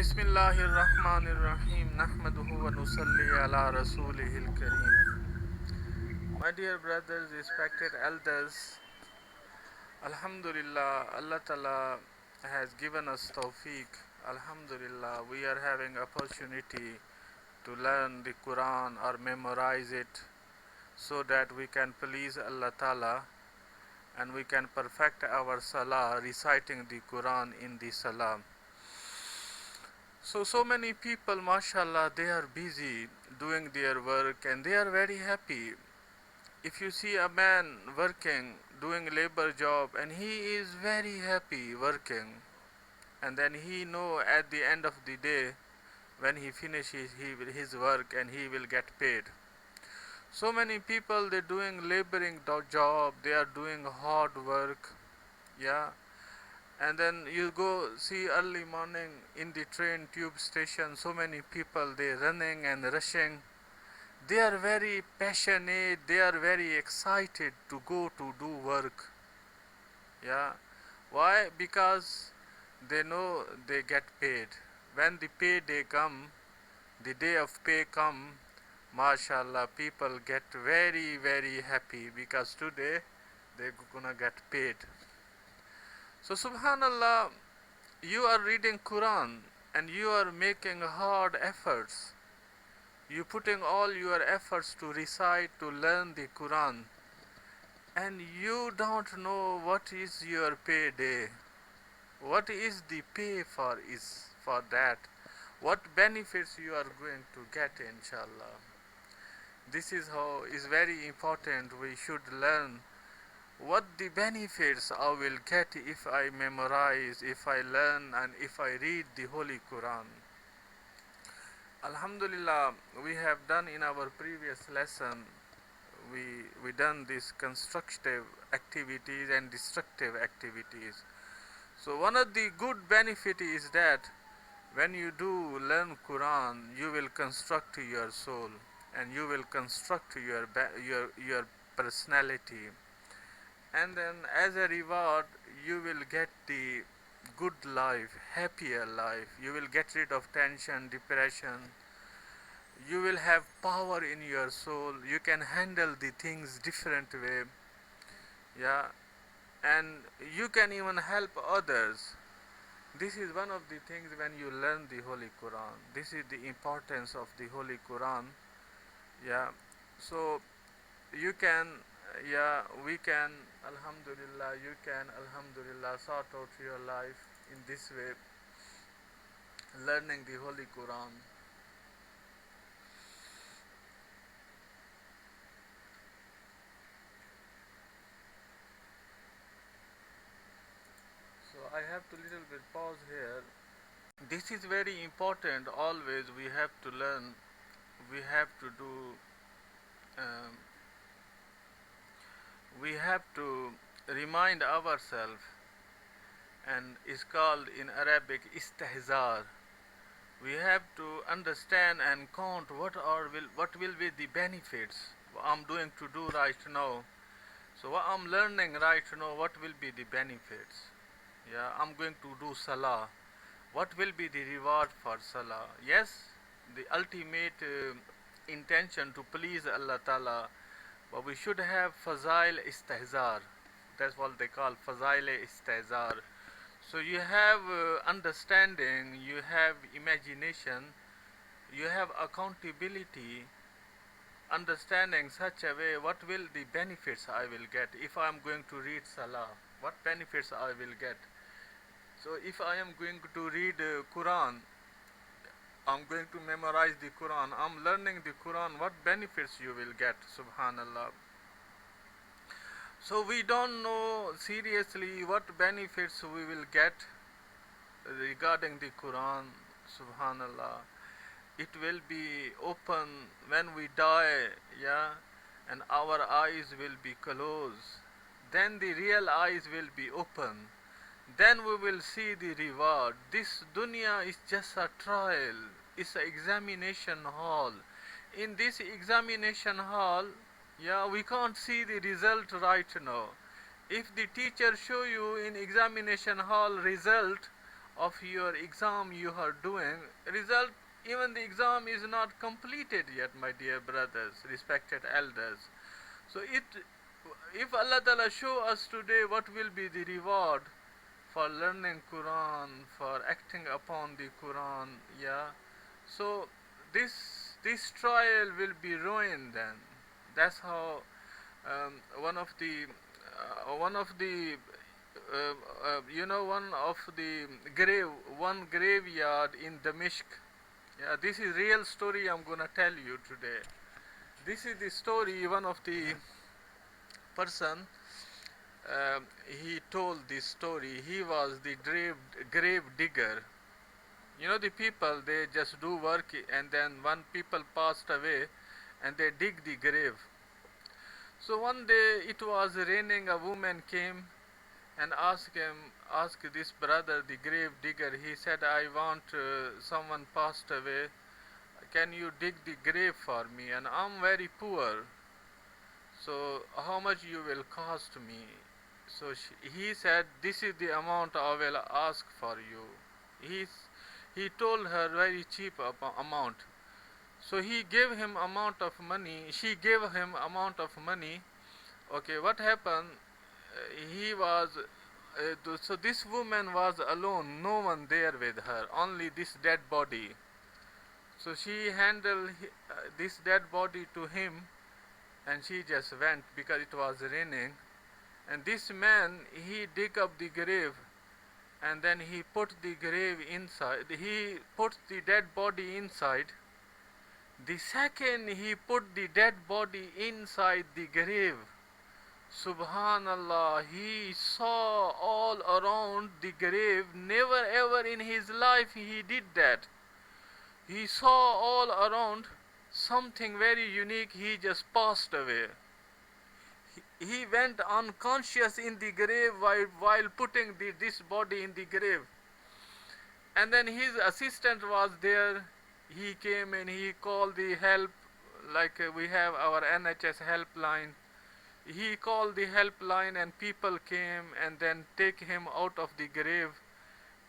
Bismillahirrahmanirrahim. Nahmaduhu wa nusalli ala rasulihil kareem. My dear brothers, respected elders, Alhamdulillah, Allah Ta'ala has given us tawfiq. Alhamdulillah, we are having opportunity to learn the Quran or memorize it so that we can please Allah Ta'ala and we can perfect our salah reciting the Quran in the salah. So many people, mashallah, they are busy doing their work and they are very happy. If you see a man working, doing labor job, and he is very happy working, and then he know at the end of the day, when he finishes his work and he will get paid. So many people, they doing laboring job, they are doing hard work, yeah, and then you go see early morning in the train tube station, so many people, they running and rushing, they are very passionate, they are very excited to go to do work, yeah. Why? Because they know they get paid. When the pay day come, the day of pay come, mashallah, people get very happy because today they gonna get paid. So subhanallah, you are reading Quran and you are making hard efforts. You putting all your efforts to recite, to learn the Quran, and you don't know what is your pay day. What is the pay for is for that? What benefits you are going to get, inshallah. This is how is very important. We should learn what the benefits I will get if I memorize, if I learn, and if I read the Holy Quran. Alhamdulillah, we have done in our previous lesson, we done these constructive activities and destructive activities. So one of the good benefit is that when you do learn Quran, you will construct your soul and you will construct your personality, and then as a reward you will get the good life, happier life. You will get rid of tension, depression. You will have power in your soul. You can handle the things different way, yeah, and you can even help others. This is one of the things when you learn the Holy Quran. This is the importance of the Holy Quran, yeah. So you can, yeah, we can, alhamdulillah, you can, alhamdulillah, sort out your life in this way, learning the Holy Quran. So I have to little bit pause here. This is very important. Always we have to learn. We have to do. Um, we have to remind ourselves, and is called in Arabic istihzar. We have to understand and count what will be the benefits I'm doing to do right now. So what I'm learning right now, what will be the benefits? Yeah, I'm going to do salah. What will be the reward for salah? Yes, the ultimate intention to please Allah Ta'ala, but we should have fazail istihzar. That's what they call fazail istihzar. So you have understanding, you have imagination, you have accountability, understanding such a way what will the benefits I will get if I am going to read salah, what benefits I will get. So if I am going to read Quran, I'm going to memorize the Quran, I'm learning the Quran, what benefits you will get, subhanallah. So we don't know seriously what benefits we will get regarding the Quran, subhanallah. It will be open when we die, yeah, and our eyes will be closed. Then the real eyes will be open. Then we will see the reward. This dunya is just a trial, it's an examination hall. In this examination hall, yeah, we can't see the result right now. If the teacher show you in examination hall result, of your exam you are doing, result, even the exam is not completed yet, my dear brothers, respected elders. So if Allah Ta'ala show us today what will be the reward for learning Quran, for acting upon the Quran, yeah. So this this trial will be ruined then. That's how one of the one of the one graveyard in Damascus. Yeah, this is real story I'm gonna tell you today. This is the story. One of the person, he told this story. He was the grave digger. You know, the people, they just do work, and then one people passed away and they dig the grave. So one day it was raining, a woman came and asked this brother, the grave digger. He said, I want someone passed away, can you dig the grave for me, and I'm very poor, so how much you will cost me? So he said, this is the amount I will ask for you. He told her very cheap amount. So he gave him amount of money. She gave him amount of money. Okay, what happened? He was so this woman was alone. No one there with her. Only this dead body. So she handled this dead body to him, and she just went because it was raining. And this man, he dig up the grave, and then he put the grave inside. He put the dead body inside. The second he put the dead body inside the grave, Subhanallah, he saw all around the grave. Never ever in his life he did that. He saw all around something very unique. He just passed away. He went unconscious in the grave while putting this body in the grave. And then his assistant was there. He came and he called the help, like we have our NHS helpline. He called the helpline and people came and then take him out of the grave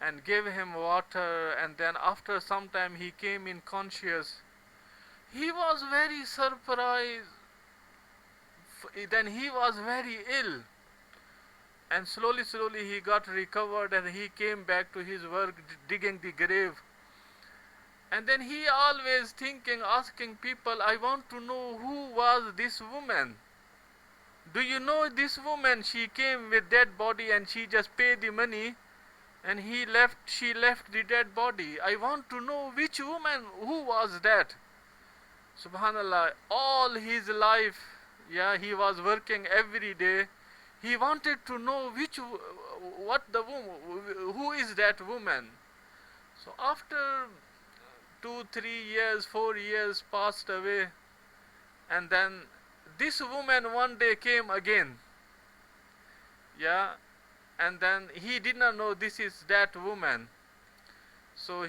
and gave him water, and then after some time he came in conscious. He was very surprised. Then he was very ill, and slowly he got recovered and he came back to his work digging the grave. And then he always thinking, asking people, I want to know who was this woman. Do you know this woman? She came with dead body and she just paid the money and she left the dead body. I want to know which woman, who was that? Subhanallah, all his life, yeah, he was working every day. He wanted to know who is that woman. So after 2, 3 years, 4 years passed away, and then this woman one day came again. Yeah, and then he did not know this is that woman. So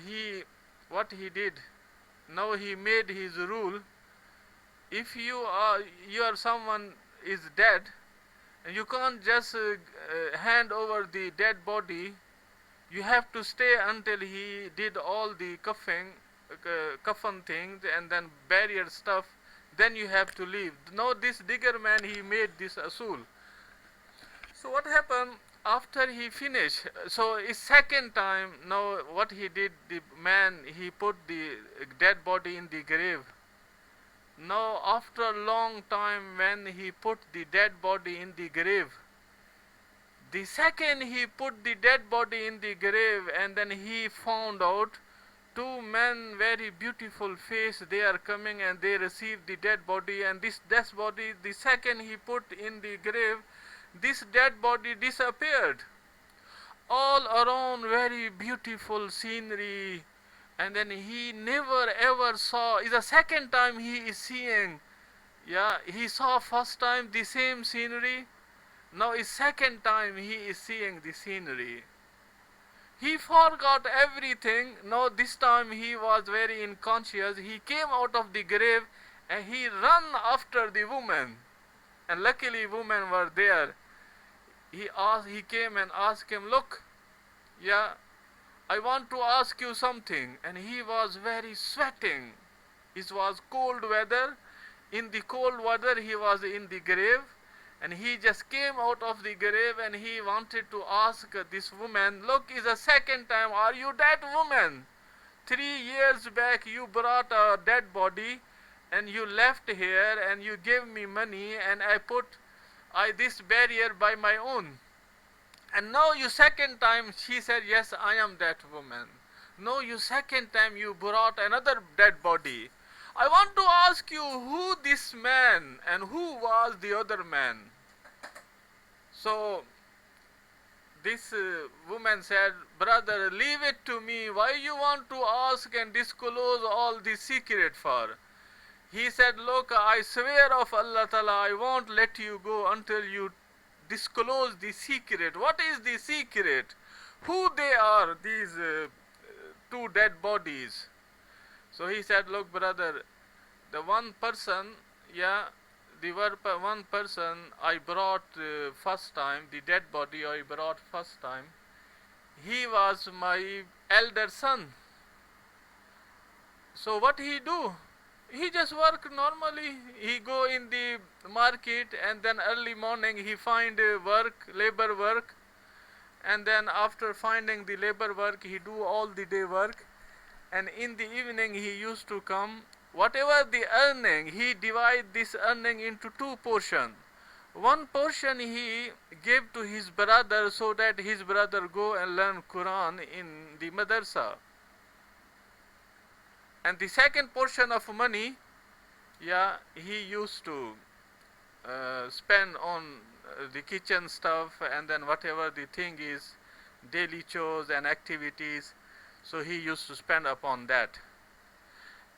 what he did, now he made his rule. If your someone is dead, and you can't just hand over the dead body, you have to stay until he did all the coffin things and then burial stuff, then you have to leave. Now this digger man, he made this asul. So what happened after he finished? So his second time, now what he did, the man, he put the dead body in the grave. Now after a long time, when he put the dead body in the grave, the second he put the dead body in the grave, and then he found out two men, very beautiful face, they are coming and they receive the dead body, and this dead body, the second he put in the grave, this dead body disappeared. All around very beautiful scenery, and then he never ever saw, is the second time he is seeing. Yeah, he saw first time the same scenery, now is second time he is seeing the scenery. He forgot everything. Now this time he was very unconscious. He came out of the grave and he ran after the woman, and luckily women were there. He came and asked him, look, yeah, I want to ask you something. And he was very sweating. It was cold weather. In the cold weather, he was in the grave. And he just came out of the grave and he wanted to ask this woman, look, is the second time, are you that woman? 3 years back, you brought a dead body and you left here and you gave me money and I put this barrier by my own. And now you second time, she said, yes, I am that woman. No, you second time you brought another dead body. I want to ask you who this man and who was the other man. So this woman said, brother, leave it to me. Why you want to ask and disclose all the secret for? He said, look, I swear of Allah Ta'ala, I won't let you go until you disclose the secret. What is the secret? Who they are, these two dead bodies? So he said, look, brother, the one person, one person I brought first time, the dead body I brought first time, he was my elder son. So what he do? He just work normally. He go in the market and then early morning he find work, labor work, and then after finding the labor work he do all the day work, and in the evening he used to come. Whatever the earning, he divide this earning into two portions. One portion he gave to his brother so that his brother go and learn Quran in the madrasa. And the second portion of money, he used to spend on the kitchen stuff and then whatever the thing is, daily chores and activities. So he used to spend upon that.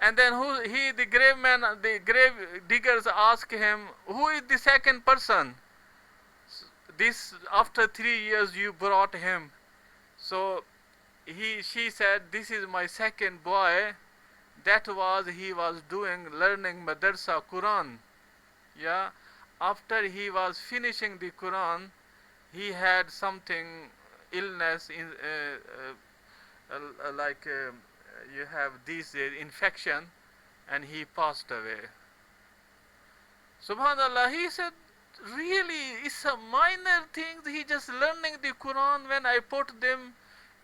And then the grave diggers ask him, who is the second person? This, after 3 years you brought him. So she said, this is my second boy. He was learning madrasa Quran. After he was finishing the Quran, he had something illness you have this infection, and he passed away. Subhanallah, he said, really, it's a minor thing. He just learning the Quran. When I put them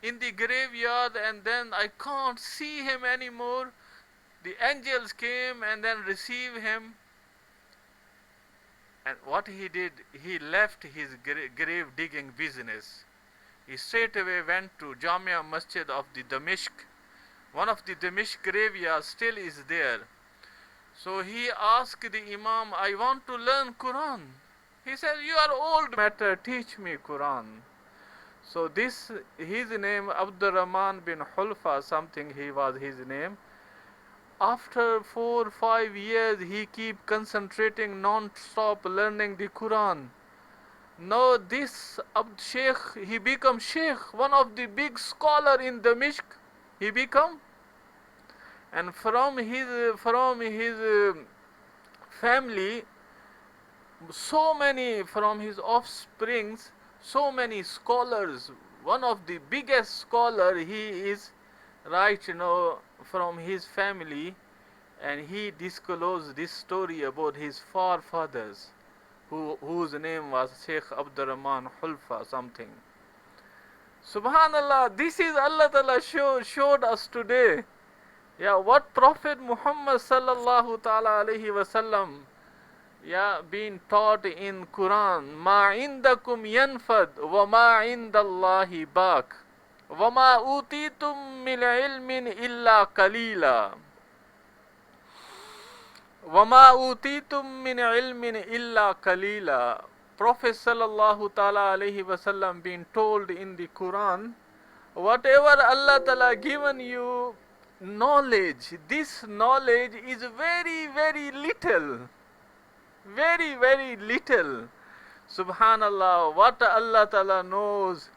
in the graveyard and then I can't see him anymore, the angels came and then received him. And what he did, he left his grave digging business. He straight away went to Jamia Masjid of the Damashq. One of the Damashq graveyards still is there. So he asked the Imam, I want to learn Quran. He said, you are old matter, teach me Quran. So his name, Abdurrahman bin Hulfa, something he was his name. After 4 or 5 years, he keep concentrating non-stop learning the Quran. Now this Sheikh, he become Sheikh, one of the big scholar in Damashq. He become, and from his family, so many, from his offsprings, so many scholars. One of the biggest scholar he is, right, from his family, and he disclosed this story about his forefathers, whose name was Sheikh Abdurrahman Hulfa something. Subhanallah, this is Allah Ta'ala showed us today. What Prophet Muhammad sallallahu ta'ala alayhi wasallam being taught in Quran. Ma indakum yanfad wa ma indallahi baq wa ma utitum min ilmin illa qalila wa ma utitum min ilmin illa qalila. Prophet sallallahu ta'ala alayhi wasallam being told in the Quran, whatever Allah Ta'ala given you knowledge, this knowledge is very, very little. Very, very little. Subhanallah, what Allah Ta'ala knows,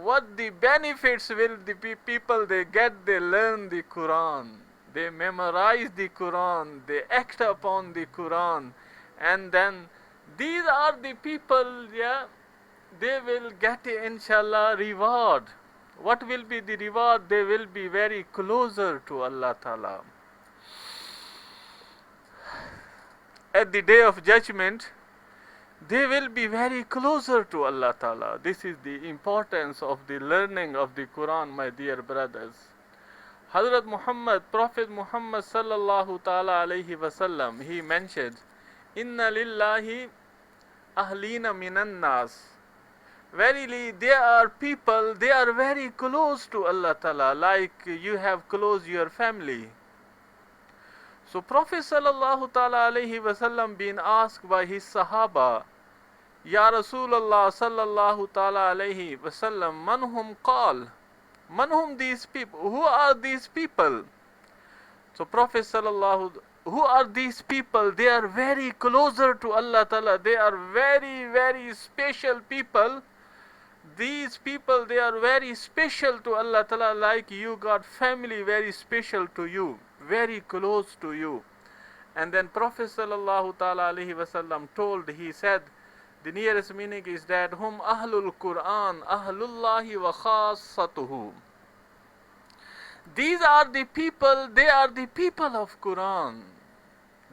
what the benefits will the people they get, they learn the Quran, they memorize the Quran, they act upon the Quran, and then these are the people, they will get inshallah reward. What will be the reward? They will be very closer to Allah Ta'ala. At the day of judgment, they will be very closer to Allah Ta'ala. This is the importance of the learning of the Quran, my dear brothers. Hazrat Muhammad, Prophet Muhammad sallallahu ta'ala alayhi wasallam, he mentioned, Inna lillahi ahlina minan nas. Verily, there are people, they are very close to Allah Ta'ala, like you have close your family. So Prophet sallallahu ta'ala alayhi wasallam being asked by his Sahaba, Ya Rasulullah sallallahu ta'ala alayhi wasallam, manhum qal, manhum these people, who are these people? So Prophet sallallahu, who are these people? They are very closer to Allah Ta'ala, they are very, very special people. These people, they are very special to Allah Ta'ala, like you got family very special to you, very close to you. And then Prophet sallallahu ta'ala alayhi wasallam told, he said, the nearest meaning is that hum ahlul Quran, ahlullahi wa khassatuhu. These are the people, they are the people of Quran.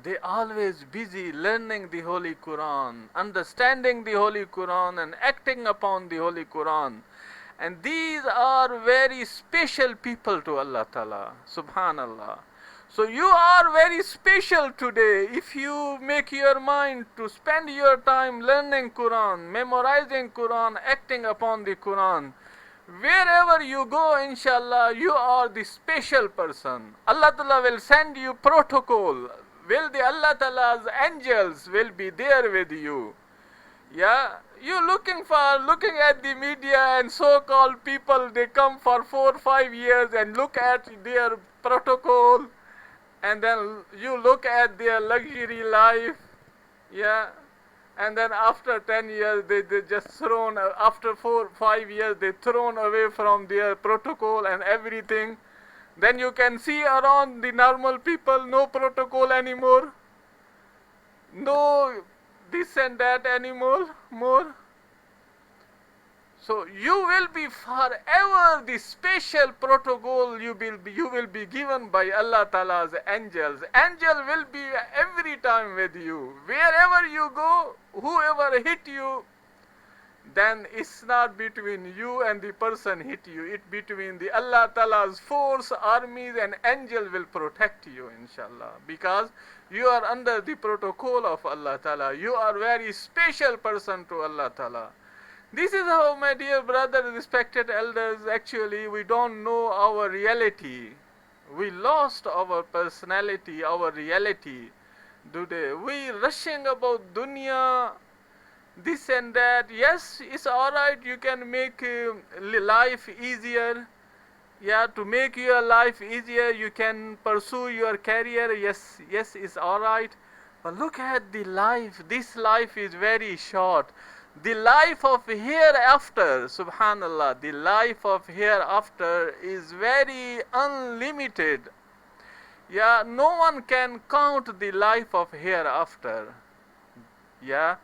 They always busy learning the Holy Quran, understanding the Holy Quran and acting upon the Holy Quran. And these are very special people to Allah Ta'ala. Subhanallah. So you are very special today if you make your mind to spend your time learning Quran, memorizing Quran, acting upon the Quran. Wherever you go, inshallah, you are the special person. Allah Ta'ala will send you protocol. Will the Allah Ta'ala's angels will be there with you. Yeah, you looking at the media and so-called people, they come for 4 or 5 years and look at their protocol, and then you look at their luxury life, yeah, and then after 10 years they just thrown, after 4 or 5 years they thrown away from their protocol and everything. Then you can see around the normal people, no protocol anymore, no this and that anymore, more. So you will be forever the special protocol you will be given by Allah Ta'ala's angels. Angel will be every time with you. Wherever you go, whoever hit you, then it's not between you and the person hit you. It's between the Allah Ta'ala's force, armies and angel will protect you, inshallah. Because you are under the protocol of Allah Ta'ala. You are very special person to Allah Ta'ala. This is how, my dear brothers, respected elders, actually we don't know our reality. We lost our personality, our reality today. We rushing about dunya, this and that. Yes, it's alright, you can make life easier. Yeah, to make your life easier, you can pursue your career. Yes, it's alright. But look at the life. This life is very short. The life of hereafter, subhanallah, the life of hereafter is very unlimited. Yeah, no one can count the life of hereafter. Yeah,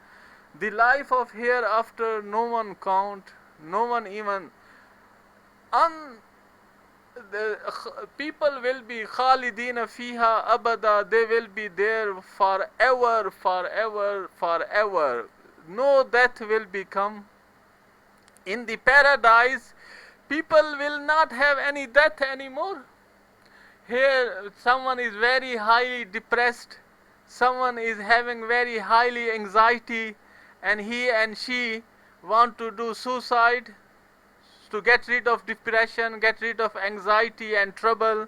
the life of hereafter, no one count, no one even. The people will be khalidina fiha abada, they will be there forever, forever, forever. No death will become. In the paradise, people will not have any death anymore. Here, someone is very highly depressed, someone is having very highly anxiety, and he and she want to do suicide to get rid of depression, get rid of anxiety and trouble.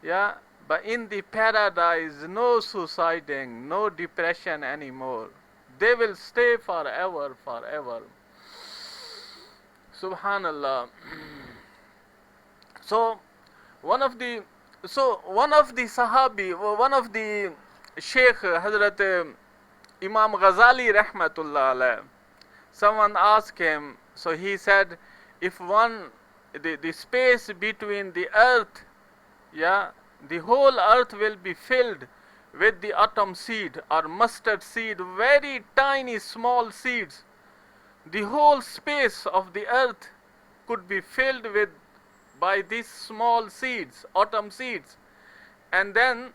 Yeah, but in the paradise, no suiciding, no depression anymore. They will stay forever, forever. Subhanallah. So one of the Sahabi, one of the Sheikh Hazrat Imam Ghazali Rahmatullah alayh, someone asked him, so he said, if the space between the earth, yeah, the whole earth will be filled with the atom seed or mustard seed, very tiny small seeds, the whole space of the earth, could be filled with by these small seeds, autumn seeds. And then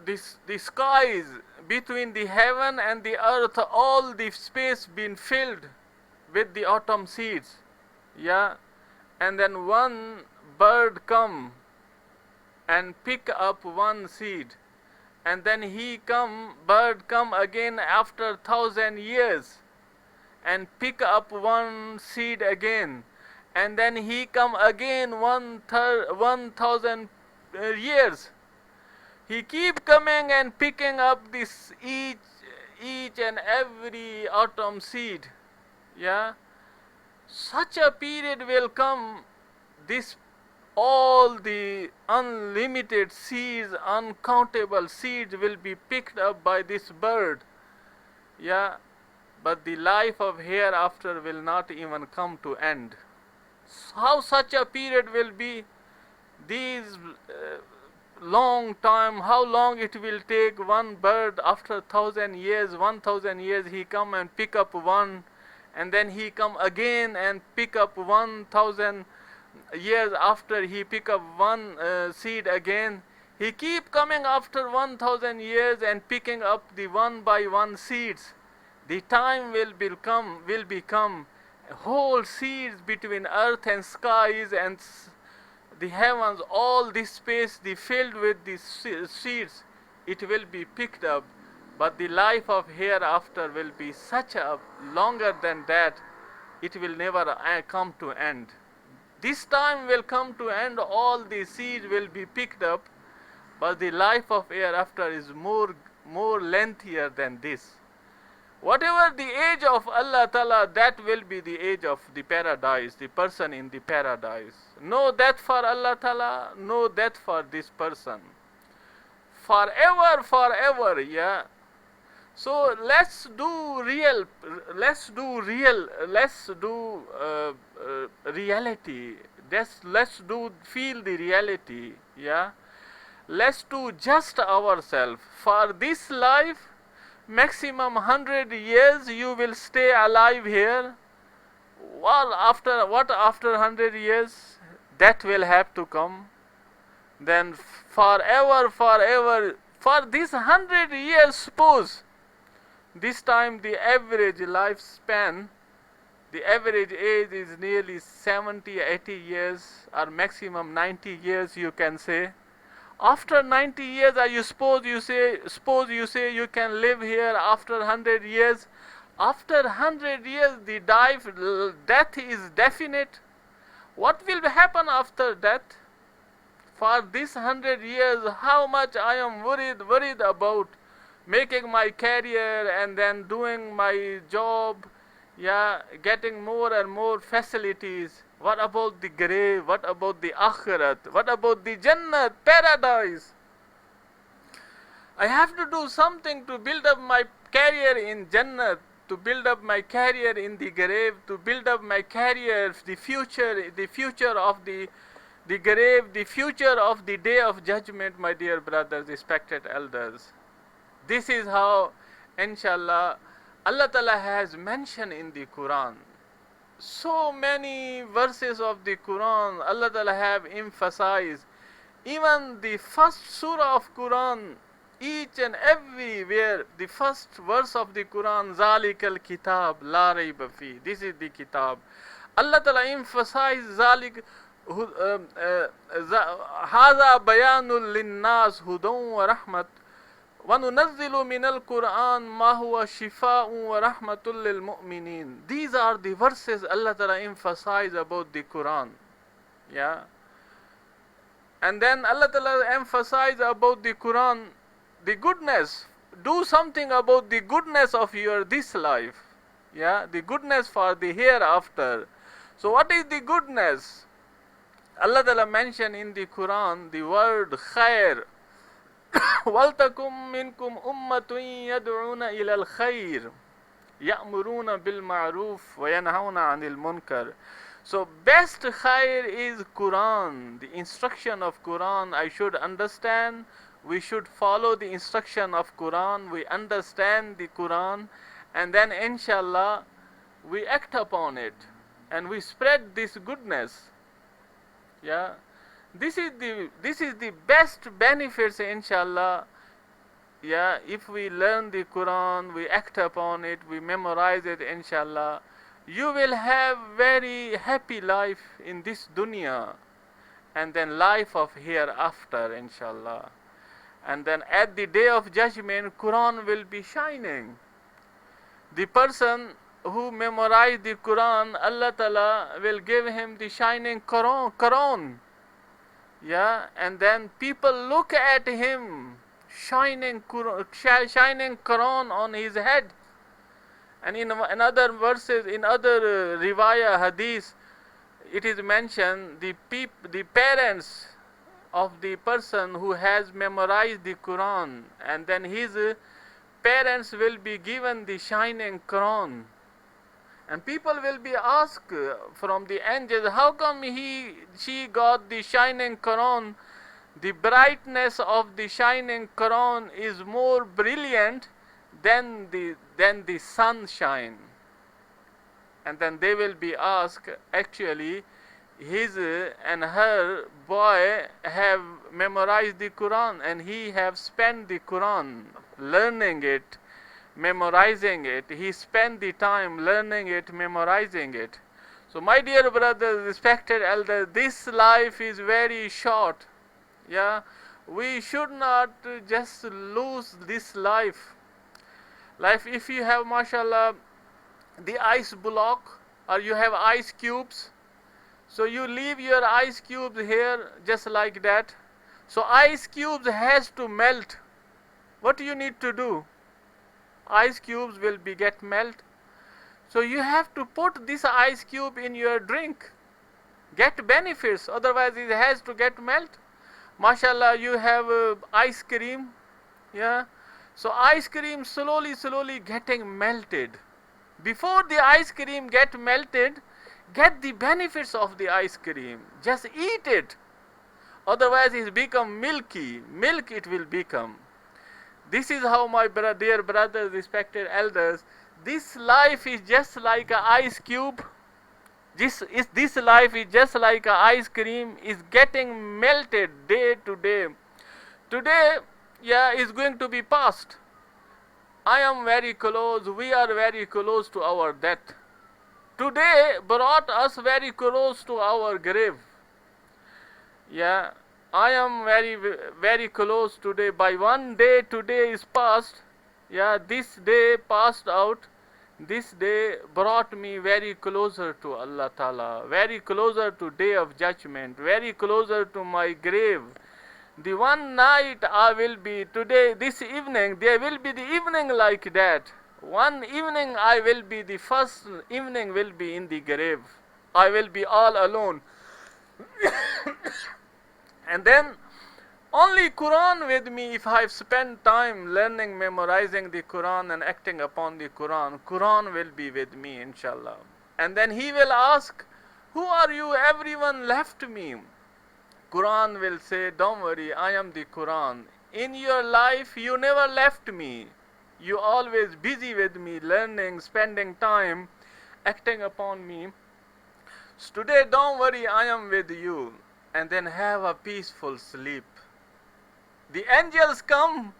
the skies between the heaven and the earth, all the space been filled with the autumn seeds. Yeah. And then one bird come and pick up one seed, and then bird come again after 1,000 years and pick up one seed again, and then he come again 1,000 years. He keep coming and picking up this each and every autumn seed. Yeah. Such a period will come, this all the unlimited seeds, uncountable seeds will be picked up by this bird. Yeah. But the life of hereafter will not even come to end. How such a period will be? These long time, how long it will take one bird after 1,000 years, 1,000 years he come and pick up one, and then he come again and pick up 1,000 years after he pick up one seed again. He keep coming after 1,000 years and picking up the one by one seeds. The time will become whole seeds between earth and skies and the heavens, all this space filled with these seeds, it will be picked up. But the life of hereafter will be such a longer than that, it will never come to end. This time will come to end, all the seeds will be picked up, but the life of hereafter is more lengthier than this. Whatever the age of Allah Ta'ala, that will be the age of the paradise, the person in the paradise. No death for Allah Ta'ala, no death for this person. Forever, yeah. So let's do reality. Let's feel the reality, yeah. Let's do just ourselves. For this life, maximum 100 years you will stay alive here. What after 100 years? That will have to come. Then forever, for this 100 years, suppose this time the average lifespan, the average age is nearly 70, 80 years, or maximum 90 years you can say. After 90 years, suppose you say you can live here after 100 years. After 100 years, the death is definite. What will happen after death? For this 100 years, how much I am worried about making my career and then doing my job, yeah, getting more and more facilities. What about the grave? What about the akhirat? What about the Jannat, paradise? I have to do something to build up my career in Jannat, to build up my career in the grave, to build up my career, the future of the grave, the future of the day of judgment, my dear brothers, respected elders. This is how, inshallah, Allah Ta'ala has mentioned in the Quran. So many verses of the Quran, Allah Ta'ala have emphasized. Even the first surah of Quran, each and everywhere, the first verse of the Quran, Zalikal Kitab, La Rayba Fi. This is the Kitab. Allah Ta'ala emphasized Zalik, Haza Bayanul Linnas Hudan wa Rahmat. وَنُنَزِّلُ مِنَ الْقُرْآنِ مَا هُوَ شِفَاءٌ وَرَحْمَةٌ لِلْمُؤْمِنِينَ. These are the verses Allah Ta'ala emphasize about the Quran. Yeah. And then Allah Ta'ala emphasize about the Quran, the goodness. Do something about the goodness of this life. Yeah. The goodness for the hereafter. So what is the goodness? Allah Ta'ala mentioned in the Quran the word khair. وَلْتَكُمْ مِنْكُمْ أُمَّةٌ يَدْعُونَ إِلَى الْخَيْرِ يَأْمُرُونَ بِالْمَعْرُوفِ وَيَنْهَوْنَ عَنِ الْمُنْكَرِ. So best khair is Quran, the instruction of Quran. I should understand, we should follow the instruction of Quran, we understand the Quran, and then inshallah we act upon it. and we spread this goodness. Yeah, this is the best benefits, inshallah. Yeah, if we learn the Quran, we act upon it, we memorize it, inshallah, you will have very happy life in this dunya, and then life of hereafter, inshallah. And then at the day of judgment, Quran will be shining. The person who memorized the Quran, Allah Ta'ala will give him the shining Quran. Yeah, and then people look at him, shining Quran on his head. And in other verses, in other riwayah hadith, it is mentioned the parents of the person who has memorized the Quran, and then his parents will be given the shining Quran. And people will be asked from the angels, how come she got the shining Quran? The brightness of the shining Quran is more brilliant than the sunshine. And then they will be asked, actually, his and her boy have memorized the Quran, and he have spent the Quran learning it, memorizing it. He spent the time learning it, memorizing it. So my dear brothers, respected elders, this life is very short. Yeah, we should not just lose this life. If you have, mashallah, the ice block, or you have ice cubes, so you leave your ice cubes here just like that. So ice cubes has to melt. What do you need to do? Ice cubes will get melt. So you have to put this ice cube in your drink, get benefits, otherwise it has to get melt. Mashallah, you have ice cream. Yeah, so ice cream slowly getting melted. Before the ice cream get melted, get the benefits of the ice cream. Just eat it. Otherwise it become milky. Milk it will become. This is how, my dear brothers, respected elders, this life is just like an ice cube. This life is just like an ice cream, is getting melted day to day. Today, yeah, is going to be past. I am very close, we are very close to our death. Today brought us very close to our grave. Yeah, I am very close today. By one day, today is past. Yeah, this day passed out. This day brought me very closer to Allah Ta'ala, very closer to day of judgment, very closer to my grave. The one night I will be today, this evening, there will be the evening like that. One evening I will be, the first evening will be in the grave. I will be all alone. And then only Quran with me. If I've spent time learning, memorizing the Quran and acting upon the Quran, Quran will be with me, inshallah. And then he will ask, who are you? Everyone left me. Quran will say, don't worry, I am the Quran. In your life, you never left me. You always busy with me, learning, spending time, acting upon me. So today, don't worry, I am with you. And then have a peaceful sleep. The angels come,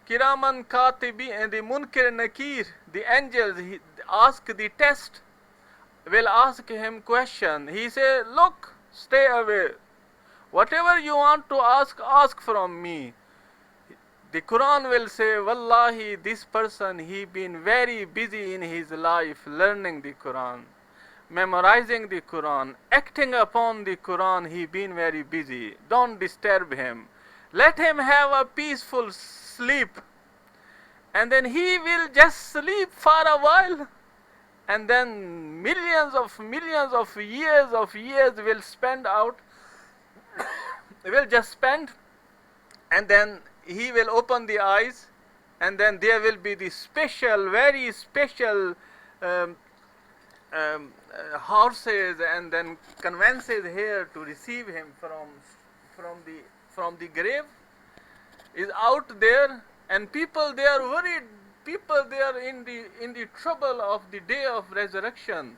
Kiraman Katibi and the Munkir Nakir. The angels ask the test, will ask him question. He say, look, stay away. Whatever you want to ask from me. The Quran will say, Wallahi, this person, he been very busy in his life learning the Quran, memorizing the Quran, acting upon the Quran, he been very busy. Don't disturb him. Let him have a peaceful sleep. And then he will just sleep for a while. And then millions of years will spend out. Will just spend. And then he will open the eyes. And then there will be the special, very special horses and then conveyances here to receive him from the grave is out there, and people they are worried, people they are in the trouble of the day of resurrection,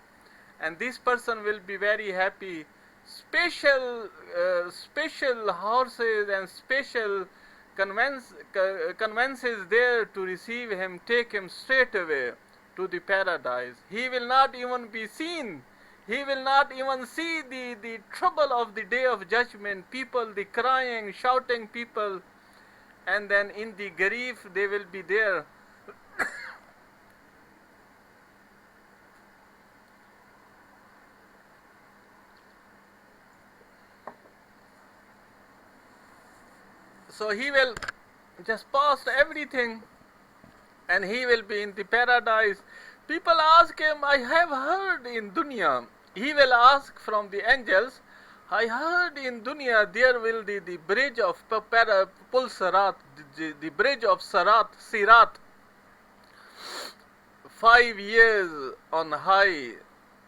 and this person will be very happy. Special horses and special conveyances there to receive him, take him straight away to the paradise. He will not even be seen. He will not even see the trouble of the day of judgment, people, the crying, shouting people, and then in the grief they will be there. So he will just past everything and he will be in the paradise. People ask him, I have heard in dunya. He will ask from the angels, I heard in dunya there will be the bridge of Pulsarat, the bridge of Sirat, 5 years on high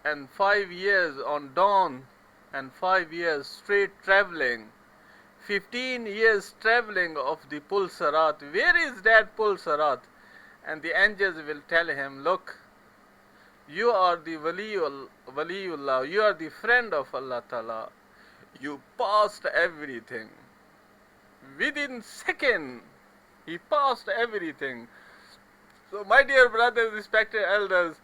and 5 years on dawn and 5 years straight traveling. 15 years traveling of the Pulsarat. Where is that Pulsarat? And the angels will tell him, look, you are the Waliullah, you are the friend of Allah Ta'ala. You passed everything. Within second, he passed everything. So my dear brothers, respected elders,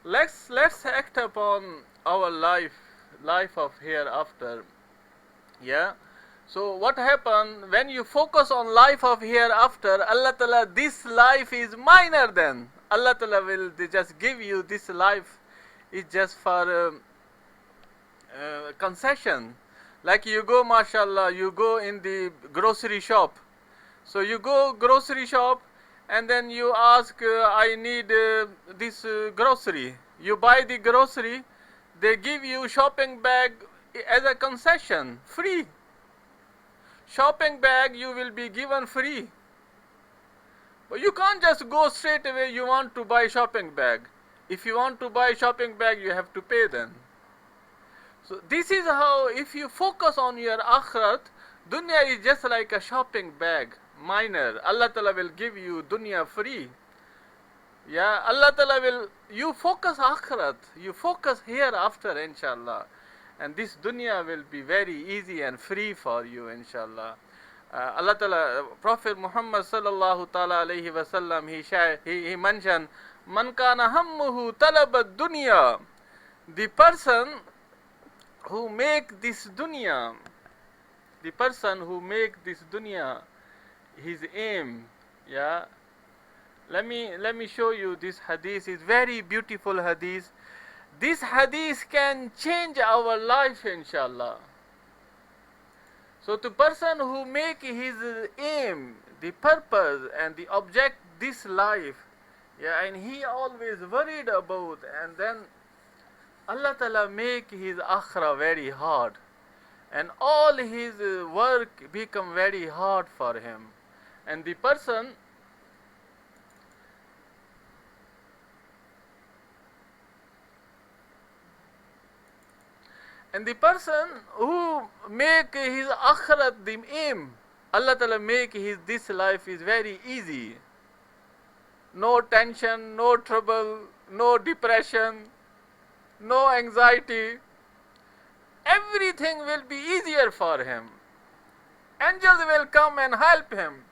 let's act upon our life of hereafter. Yeah. So what happened when you focus on life of hereafter? Allah Ta'ala, this life is minor then. Allah Ta'ala will just give you this life. It's just for concession. Like you go, mashallah, you go in the grocery shop. So you go grocery shop and then you ask, I need this grocery. You buy the grocery, they give you shopping bag as a concession, free. Shopping bag you will be given free. But you can't just go straight away, you want to buy shopping bag. If you want to buy shopping bag, you have to pay then. So this is how, if you focus on your akhirat, dunya is just like a shopping bag, minor. Allah Ta'ala will give you dunya free. Yeah, Allah Ta'ala will, you focus akhirat, you focus hereafter, inshallah. And this dunya will be very easy and free for you, inshallah. Allah Ta'ala, Prophet Muhammad sallallahu ta'ala alayhi wa sallam, he mentioned, Man kana hammuhu talabat dunya. The person who make this dunya, his aim, yeah. Let me show you this hadith. It's very beautiful hadith. This hadith can change our life, inshallah. So the person who make his aim, the purpose and the object this life, yeah, and he always worried about, and then Allah Ta'ala make his akhirah very hard, and all his work become very hard for him, and the person who make his akhirat the aim, Allah Ta'ala make his this life is very easy. No tension, no trouble, no depression, no anxiety. Everything will be easier for him. Angels will come and help him.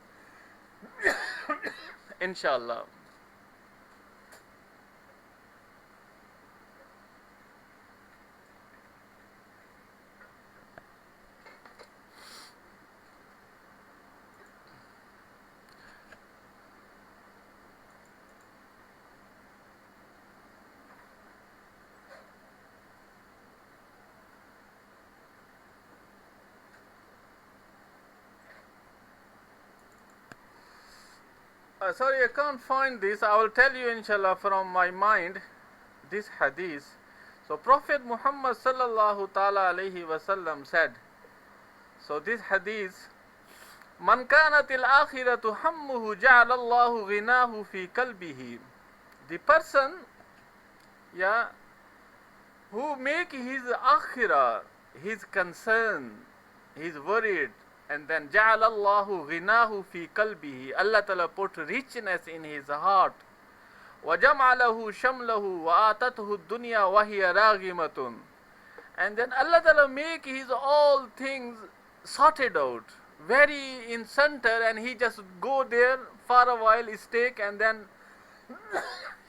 Inshallah. Sorry, I can't find this. I will tell you, inshallah, from my mind, this hadith. So Prophet Muhammad sallallahu ta'ala alayhi wa sallam said, so this hadith, Man kanat al-akhiratu hammuhu ja'ala Allahu ghinahu fi kalbihi. The person, yeah, who make his akhirah, his concern, his worried, and then جَعَلَ اللَّهُ غِنَاهُ فِي قَلْبِهِ. Allah Ta'ala put richness in his heart. وَجَمْعَ لَهُ شَمْلَهُ وَآتَتْهُ الدُّنْيَا وَهِيَ رَاغِمَةٌ. And then Allah Ta'ala make his all things sorted out, very in center, and he just go there for a while, stake, and then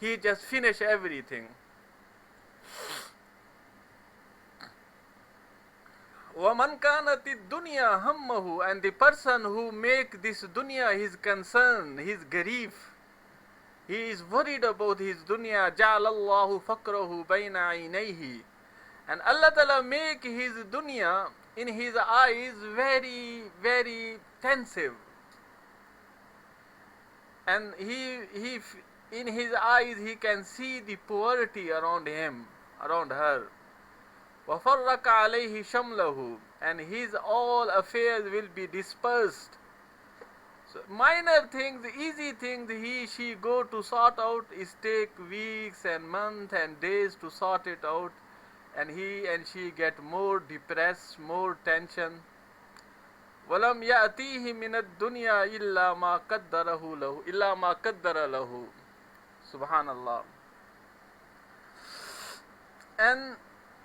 he just finish everything. وَمَنْ كَانَتِ الدُّنْيَا هَمَّهُ. And the person who make this dunya his concern, his grief, he is worried about his dunya. جَعَلَ اللَّهُ فَقْرَهُ بَيْنَ عَيْنَيْهِ. And Allah Ta'ala make his dunya in his eyes very, very pensive. And he in his eyes he can see the poverty around him, around her. وَفَرَّقَ عَلَيْهِ شَمْلَهُ. And his all affairs will be dispersed. So minor things, easy things, she go to sort out, is take weeks and months and days to sort it out, and he and she get more depressed, more tension. وَلَمْ يَأْتِيهِ مِنَ الدُّنْيَا إِلَّا مَا قَدَّرَهُ لَهُ إِلَّا مَا قَدَّرَ لَهُ. Subhanallah. And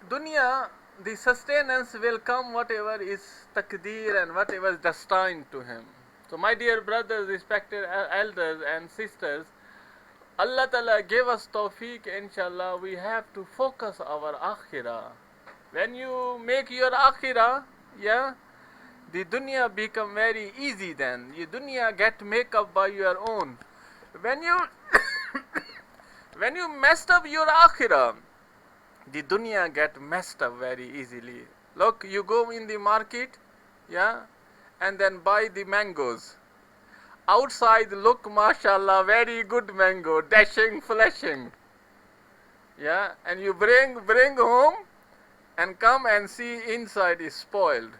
dunya, the sustenance will come whatever is taqdeer and whatever is destined to him. So my dear brothers, respected elders and sisters, Allah Ta'ala gave us tawfiq, inshallah. We have to focus our akhirah. When you make your akhirah, yeah, the dunya become very easy then. Your dunya get make up by your own. When you when you messed up your akhirah, the dunya get messed up very easily. Look, you go in the market, yeah, and then buy the mangoes. Outside look, mashallah, very good mango, dashing, flashing. Yeah, and you bring home and come and see inside is spoiled.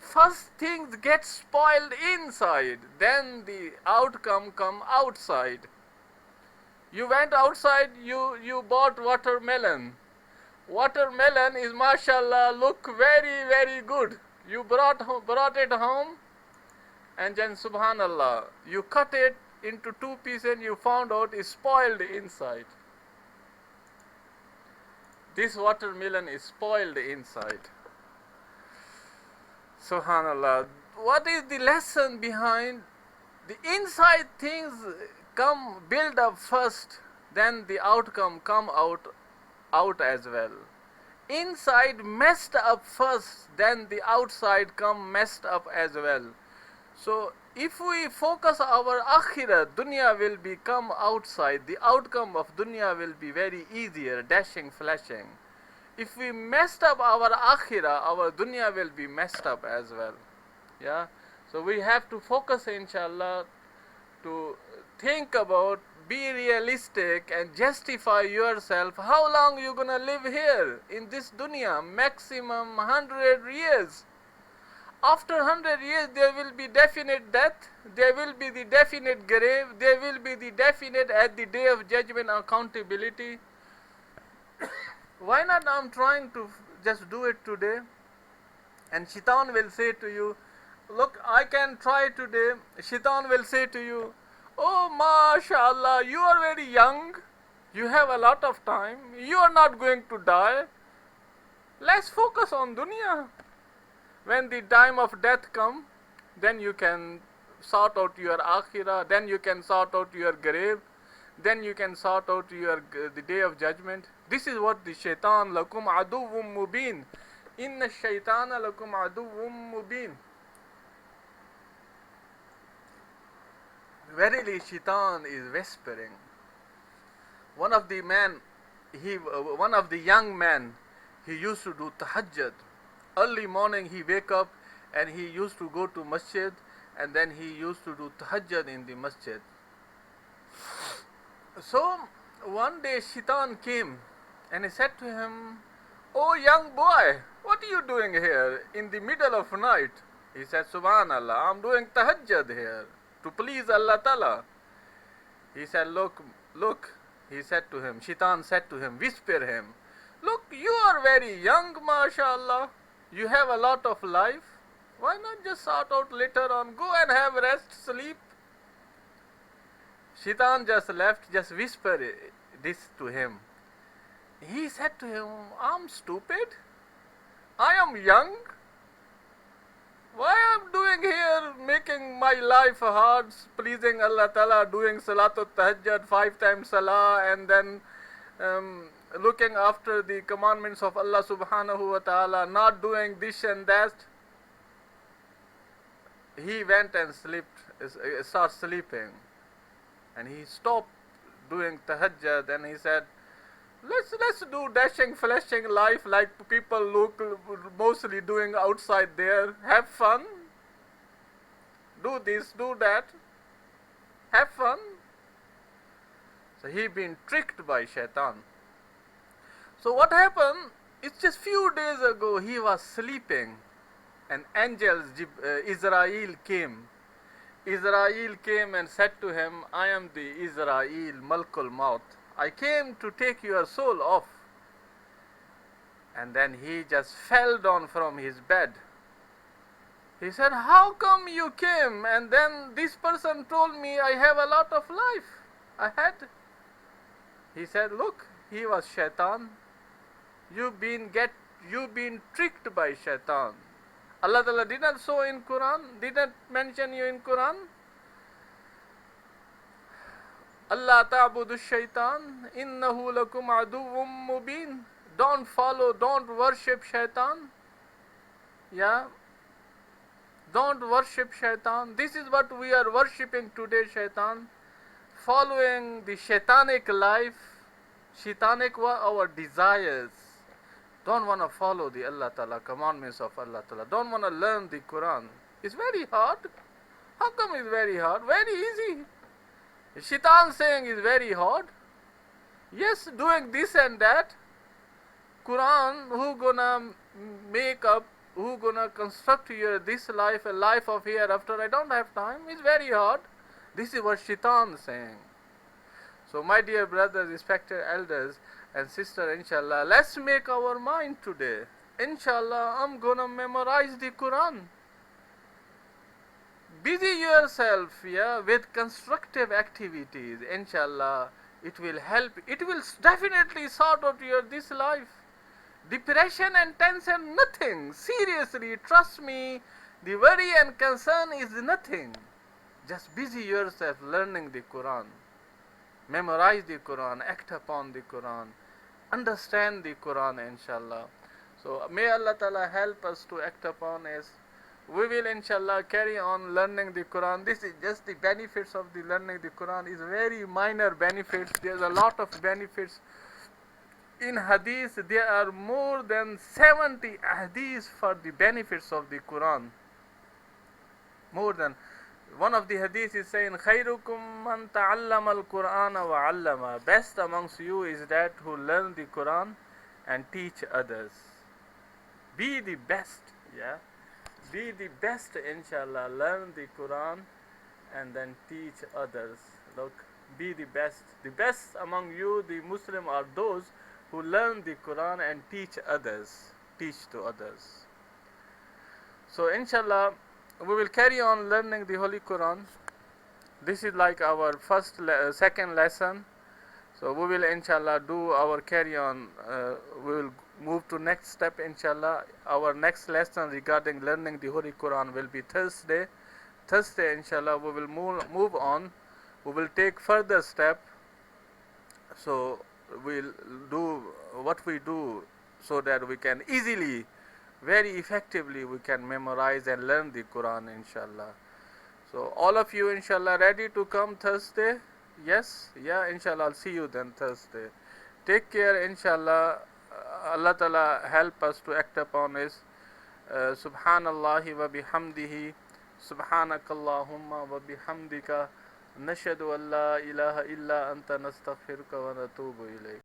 First things get spoiled inside, then the outcome come outside. You went outside, you bought watermelon. Watermelon is, mashallah, look very, very good. You brought it home, and then subhanallah, you cut it into 2 pieces and you found out it's spoiled inside. This watermelon is spoiled inside. Subhanallah. What is the lesson behind? The inside things come build up first, then the outcome come out as well. Inside messed up first, then the outside come messed up as well. So if we focus our akhirah, dunya will become outside. The outcome of dunya will be very easier, dashing, flashing. If we messed up our akhirah, our dunya will be messed up as well. Yeah. So we have to focus, inshallah, to think about, be realistic and justify yourself. How long you gonna live here in this dunya? Maximum 100 years. After 100 years there will be definite death, there will be the definite grave, there will be the definite at the day of judgment accountability. Why not I'm trying to just do it today? And Shaitan will say to you, look, I can try today. Shaitan will say to you, oh, mashallah, you are very young, you have a lot of time, you are not going to die. Let's focus on dunya. When the time of death comes, then you can sort out your akhirah, then you can sort out your grave, then you can sort out the day of judgment. This is what the shaitan, lakum aduwwum mubin. Inna shaitana lakum aduwwum mubin. Verily, shaitan is whispering. One of the young men, he used to do tahajjud. Early morning he wake up and he used to go to masjid, and then he used to do tahajjud in the masjid. So one day shaitan came and he said to him, oh young boy, what are you doing here in the middle of night? He said, subhanallah, I'm doing tahajjud here to please Allah Ta'ala. He said, look, he said to him, shaitan said to him, whisper him, look, you are very young, mashallah, you have a lot of life, why not just sort out later on, go and have rest, sleep. Shaitan just left, just whispered this to him. He said to him, I'm stupid. I am young. Why I'm doing here, making my life hard, pleasing Allah Ta'ala, doing Salatul Tahajjud 5 times Salah, and then looking after the commandments of Allah Subhanahu wa Ta'ala, not doing this and that. He went and started sleeping. And he stopped doing Tahajjud and he said, let's do dashing, flashing life like people look mostly doing outside there. Have fun. Do this, do that. Have fun. So he been tricked by Shaitan. So what happened? It's just few days ago he was sleeping and angel Israel came. Israel came and said to him, I am the Israel Malkul Maut. I came to take your soul off. And then he just fell down from his bed. He said, how come you came? And then this person told me I have a lot of life ahead. He said, look, he was Shaitan. You've been tricked by Shaitan. Allah Ta'ala did not show in Quran, did not mention you in Quran. Allah ta'budu shaitan, innahu lakum aduwwum mubin. Don't follow, don't worship Shaitan. Yeah. Don't worship Shaitan. This is what we are worshipping today, Shaitan. Following the Shaitanic life, Shaitanic our desires. Don't want to follow the Allah Ta'ala, commandments of Allah Ta'ala. Don't want to learn the Quran. It's very hard. How come it's very hard? Very easy. Shaitan saying is very hard. Yes, doing this and that. Quran, who gonna make up, who gonna construct here this life, a life of hereafter? I don't have time. It's very hard. This is what Shaitan saying. So my dear brothers, respected elders and sisters, inshallah, let's make our mind today. Inshallah, I'm gonna memorize the Quran. Busy yourself, with constructive activities. Inshallah, it will help. It will definitely sort out your this life. Depression and tension, nothing. Seriously, trust me, the worry and concern is nothing. Just busy yourself learning the Quran. Memorize the Quran, act upon the Quran, understand the Quran, inshallah. So may Allah Ta'ala help us to act upon it. We will inshallah carry on learning the Quran. This is just the benefits of the learning the Quran is very minor benefits. There's a lot of benefits. In hadith, there are more than 70 hadiths for the benefits of the Quran. More than one of the hadiths is saying, "Khairukum man ta'allama al-Qur'ana wa 'allama." Best amongst you is that who learn the Quran and teach others. Be the best, Be the best, inshallah. Learn the Quran and then teach others. Look, be the best. The best among you, the Muslim, are those who learn the Quran and teach others. Teach to others. So, inshallah, we will carry on learning the Holy Quran. This is like our second lesson. So we will inshallah do our carry on. We will move to next step, inshallah. Our next lesson regarding learning the Holy Quran will be Thursday. Thursday, inshallah, we will move on. We will take further step. So we'll do what we do so that we can easily, very effectively, we can memorize and learn the Quran, inshallah. So all of you, inshallah, ready to come Thursday? Yes? Yeah, inshallah, I'll see you then Thursday. Take care, inshallah. Allah Ta'ala help us to act upon this. Subhanallahi wa bihamdihi. Subhanakallahumma wa bihamdika. Nashhadu an la ilaha illa anta nastaghfiruka wa natubu ilayk.